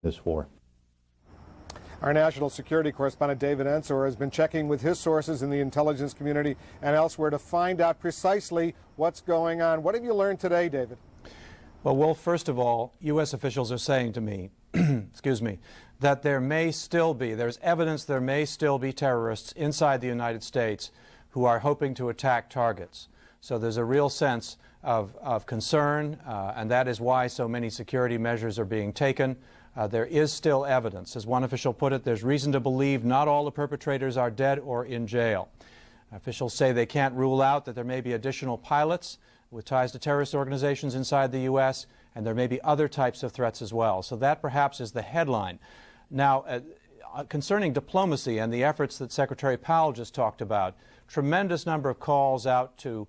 this war. Our national security correspondent David Ensor has been checking with his sources in the intelligence community and elsewhere to find out precisely what's going on. What have you learned today, David? Well, Wolf, first of all, U.S. officials are saying to me, excuse me, that there's evidence there may still be terrorists inside the United States who are hoping to attack targets. So there's a real sense of concern, and that is why so many security measures are being taken. There is still evidence. As one official put it, there's reason to believe not all the perpetrators are dead or in jail. Officials say they can't rule out that there may be additional pilots with ties to terrorist organizations inside the U.S., and there may be other types of threats as well. So that perhaps is the headline. Now, concerning diplomacy and the efforts that Secretary Powell just talked about, tremendous number of calls out to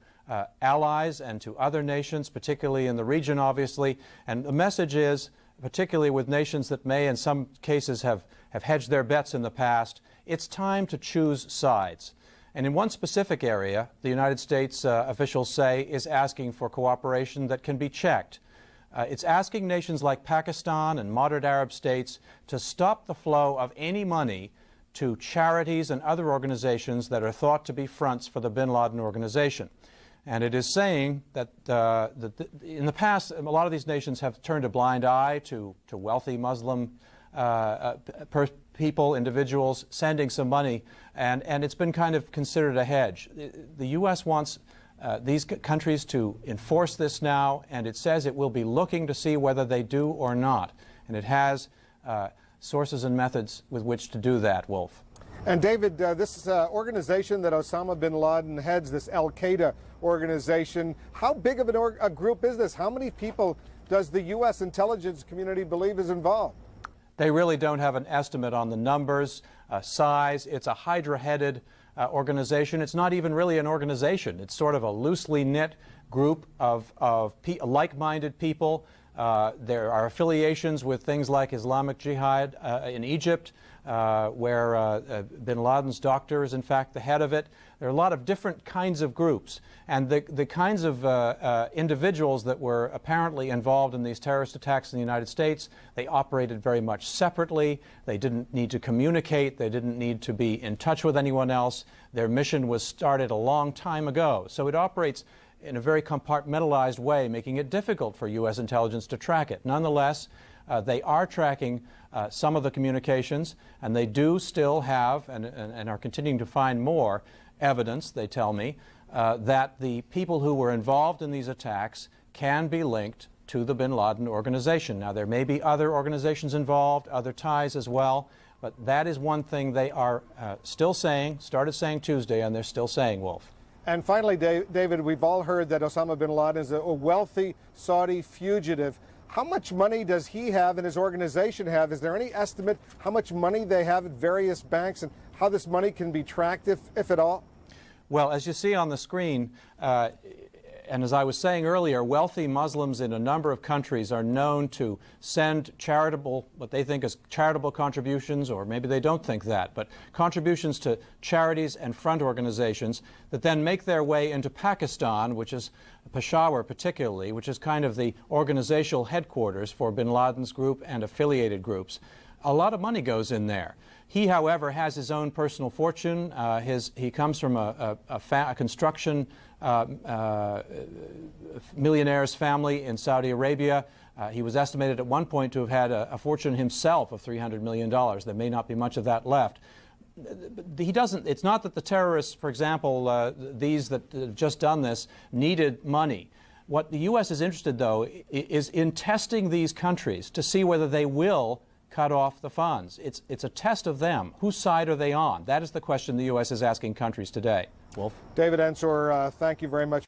allies and to other nations, particularly in the region, obviously, and the message is, particularly with nations that may in some cases have hedged their bets in the past, it's time to choose sides. And in one specific area, the United States officials say is asking for cooperation that can be checked. It's asking nations like Pakistan and moderate Arab states to stop the flow of any money to charities and other organizations that are thought to be fronts for the bin Laden organization. And it is saying that in the past, a lot of these nations have turned a blind eye to wealthy Muslim people, individuals, sending some money, and it's been kind of considered a hedge. The U.S. wants these countries to enforce this now, and it says it will be looking to see whether they do or not. And it has sources and methods with which to do that, Wolf. And David, this organization that Osama bin Laden heads, this Al-Qaeda organization, how big of a group is this? How many people does the U.S. intelligence community believe is involved? They really don't have an estimate on the numbers, size. It's a hydra-headed organization. It's not even really an organization. It's sort of a loosely knit group of like-minded people. There are affiliations with things like Islamic Jihad in Egypt, where bin Laden's doctor is in fact the head of it. There are a lot of different kinds of groups, and the kinds of individuals that were apparently involved in these terrorist attacks in the United States, they operated very much separately. They didn't need to communicate. They didn't need to be in touch with anyone else. Their mission was started a long time ago. So it operates in a very compartmentalized way, making it difficult for U.S. intelligence to track it. Nonetheless, they are tracking some of the communications, and they do still have, and are continuing to find more evidence, they tell me, that the people who were involved in these attacks can be linked to the bin Laden organization. Now, there may be other organizations involved, other ties as well, but that is one thing they are still saying, started saying Tuesday, and they're still saying, Wolf. And finally, David, we've all heard that Osama bin Laden is a wealthy Saudi fugitive. How much money does he have and his organization have? Is there any estimate how much money they have at various banks and how this money can be tracked, if at all? Well, as you see on the screen, and as I was saying earlier, wealthy Muslims in a number of countries are known to send charitable, what they think is charitable contributions, or maybe they don't think that, but contributions to charities and front organizations that then make their way into Pakistan, which is Peshawar particularly, which is kind of the organizational headquarters for bin Laden's group and affiliated groups. A lot of money goes in there. He, however, has his own personal fortune. He comes from a construction millionaire's family in Saudi Arabia. He was estimated at one point to have had a fortune himself of $300 million. There may not be much of that left. He doesn't, it's not that the terrorists, for example, these that have just done this, needed money. What the U.S. is interested, though, is in testing these countries to see whether they will cut off the funds. It's a test of them. Whose side are they on? That is the question the U.S. is asking countries today. Wolf? David Ensor, thank you very much.